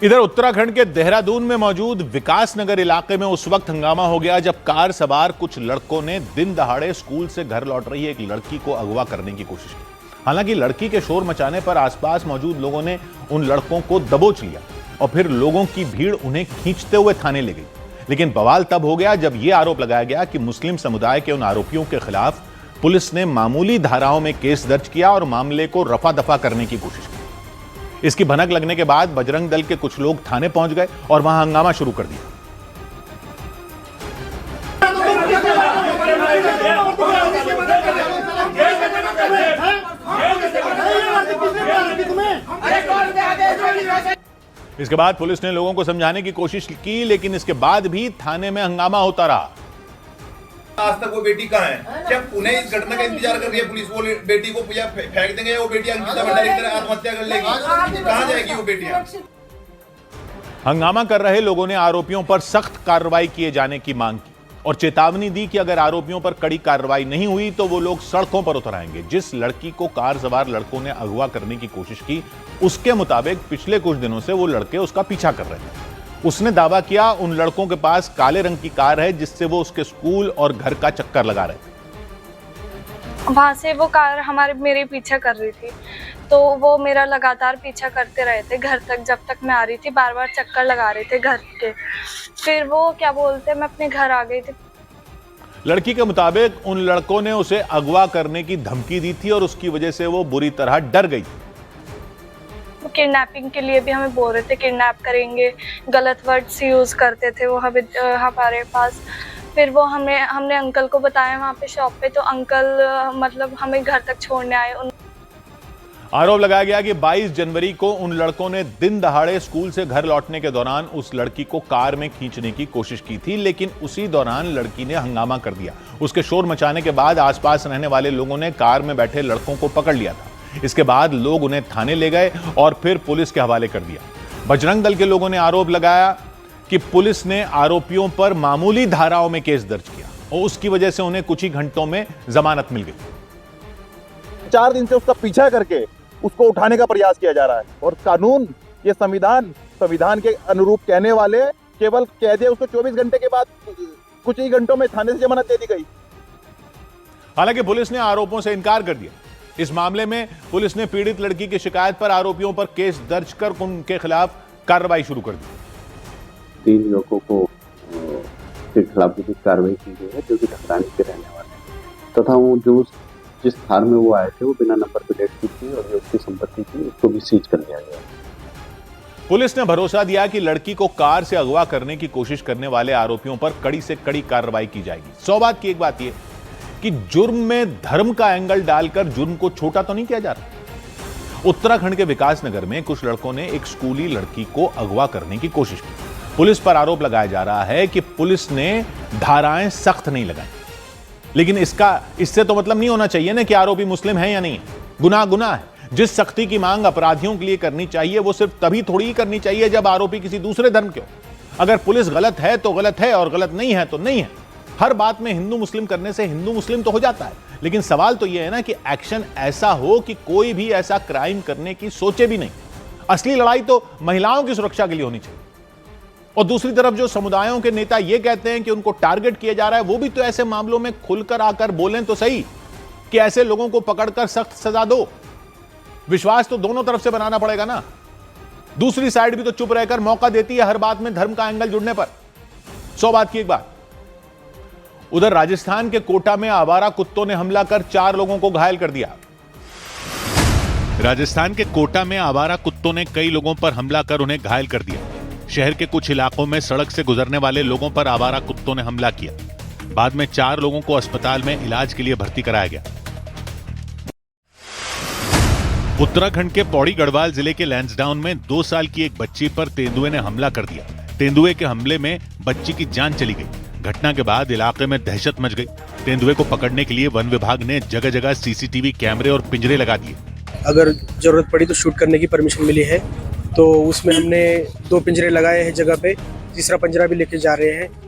इधर उत्तराखंड के देहरादून में मौजूद विकास नगर इलाके में उस वक्त हंगामा हो गया जब कार सवार कुछ लड़कों ने दिन दहाड़े स्कूल से घर लौट रही एक लड़की को अगवा करने की कोशिश की। हालांकि लड़की के शोर मचाने पर आसपास मौजूद लोगों ने उन लड़कों को दबोच लिया और फिर लोगों की भीड़ उन्हें खींचते हुए थाने ले गई। लेकिन बवाल तब हो गया जब यह आरोप लगाया गया कि मुस्लिम समुदाय के उन आरोपियों के खिलाफ पुलिस ने मामूली धाराओं में केस दर्ज किया और मामले को रफा दफा करने की कोशिश की। इसकी भनक लगने के बाद बजरंग दल के कुछ लोग थाने पहुंच गए और वहां हंगामा शुरू कर दिया। इसके बाद पुलिस ने लोगों को समझाने की कोशिश की, लेकिन इसके बाद भी थाने में हंगामा होता रहा। आज तक वो बेटी कहाँ है? क्या पुणे इस घटना का इंतजार कर रही है पुलिस? वो बेटी को फेंक देंगे, वो बेटी अंकिता भंडारी की तरह आत्महत्या कर लेगी? कहाँ जाएगी वो बेटियां? हंगामा कर रहे लोगों ने आरोपियों पर सख्त कार्रवाई किए जाने की मांग की और चेतावनी दी कि अगर आरोपियों पर कड़ी कार्रवाई नहीं हुई तो वो लोग सड़कों पर उतर आएंगे। जिस लड़की को कार सवार लड़कों ने अगवा करने की कोशिश की, उसके मुताबिक पिछले कुछ दिनों से वो लड़के उसका पीछा कर रहे थे। उसने दावा किया उन लड़कों के पास काले रंग की कार है जिससे वो उसके स्कूल और घर का चक्कर लगा रहे थे। वहां से वो कार मेरे पीछा कर रही थी, तो वो मेरा लगातार पीछा करते रहे थे घर तक। जब तक मैं आ रही थी बार बार चक्कर लगा रहे थे घर के। फिर वो मैं अपने घर आ गई थी। लड़की के मुताबिक उन लड़कों ने उसे अगवा करने की धमकी दी थी और उसकी वजह से वो बुरी तरह डर गई। किडनैपिंग के लिए भी हमें बोल रहे थे, किडनैप करेंगे, गलत वर्ड्स यूज करते थे वो हमारे पास। फिर वो हमने अंकल को बताया वहाँ पे शॉप पे, तो अंकल हमें घर तक छोड़ने आए। आरोप लगाया गया कि 22 जनवरी को उन लड़कों ने दिन दहाड़े स्कूल से घर लौटने के दौरान उस लड़की को कार में खींचने की कोशिश की थी, लेकिन उसी दौरान लड़की ने हंगामा कर दिया। उसके शोर मचाने के बाद आसपास रहने वाले लोगों ने कार में बैठे लड़कों को पकड़ लिया था। इसके बाद लोग उन्हें थाने ले गए और फिर पुलिस के हवाले कर दिया। बजरंग दल के लोगों ने आरोप लगाया कि पुलिस ने आरोपियों पर मामूली धाराओं में केस दर्ज किया और उसकी वजह से उन्हें कुछ ही घंटों में जमानत मिल गई। 4 दिन से उसका पीछा करके उसको उठाने का प्रयास किया जा रहा है और कानून, ये संविधान के अनुरूप कहने वाले केवल कह दिया उसको 24 घंटे के बाद कुछ ही घंटों में थाने से जमानत दे दी गई। हालांकि पुलिस ने आरोपों से इनकार कर दिया। इस मामले में पुलिस ने पीड़ित लड़की की शिकायत पर आरोपियों पर केस दर्ज कर उनके खिलाफ कार्रवाई शुरू कर दी। 3 युवकों को के खिलाफ भी कार्रवाई की गई है जो कि ठकराने के रहने वाले हैं तथा वो जो जिस थार में वो आए थे वो बिना नंबर प्लेट की थी और जो उसकी संपत्ति थी उसको भी सीज कर लिया गया। पुलिस ने भरोसा दिया कि लड़की को कार से अगवा करने की कोशिश करने वाले आरोपियों पर कड़ी से कड़ी कार्रवाई की जाएगी। 100 बात की एक बात यह कि जुर्म में धर्म का एंगल डालकर जुर्म को छोटा तो नहीं किया जा रहा। उत्तराखंड के विकास नगर में कुछ लड़कों ने एक स्कूली लड़की को अगवा करने की कोशिश की। पुलिस पर आरोप लगाया जा रहा है कि पुलिस ने धाराएं सख्त नहीं लगाई, लेकिन इससे तो मतलब नहीं होना चाहिए ना कि आरोपी मुस्लिम है या नहीं है। गुनाह है। जिस सख्ती की मांग अपराधियों के लिए करनी चाहिए वो सिर्फ तभी थोड़ी ही करनी चाहिए जब आरोपी किसी दूसरे धर्म के हो। अगर पुलिस गलत है तो गलत है और गलत नहीं है तो नहीं है। हर बात में हिंदू मुस्लिम करने से हिंदू मुस्लिम तो हो जाता है, लेकिन सवाल तो यह है ना कि एक्शन ऐसा हो कि कोई भी ऐसा क्राइम करने की सोचे भी नहीं। असली लड़ाई तो महिलाओं की सुरक्षा के लिए होनी चाहिए। और दूसरी तरफ जो समुदायों के नेता यह कहते हैं कि उनको टारगेट किया जा रहा है, वो भी तो ऐसे मामलों में खुलकर आकर बोलें तो सही कि ऐसे लोगों को पकड़कर सख्त सजा दो। विश्वास तो दोनों तरफ से बनाना पड़ेगा ना। दूसरी साइड भी तो चुप रहकर मौका देती है हर बात में धर्म का एंगल जुड़ने पर। 100 बात की एक बात। उधर राजस्थान के कोटा में आवारा कुत्तों ने हमला कर 4 लोगों को घायल कर दिया। राजस्थान के कोटा में आवारा कुत्तों ने कई लोगों पर हमला कर उन्हें घायल कर दिया। शहर के कुछ इलाकों में सड़क से गुजरने वाले लोगों पर आवारा कुत्तों ने हमला किया। बाद में 4 लोगों को अस्पताल में इलाज के लिए भर्ती कराया गया। उत्तराखंड के पौड़ी गढ़वाल जिले के लैंसडाउन में 2 साल की एक बच्ची पर तेंदुए ने हमला कर दिया। तेंदुए के हमले में बच्ची की जान चली गई। घटना के बाद इलाके में दहशत मच गई। तेंदुए को पकड़ने के लिए वन विभाग ने जगह जगह सीसीटीवी कैमरे और पिंजरे लगा दिए। अगर जरूरत पड़ी तो शूट करने की परमिशन मिली है, तो उसमें हमने 2 पिंजरे लगाए हैं जगह पे, तीसरा पिंजरा भी लेके जा रहे हैं।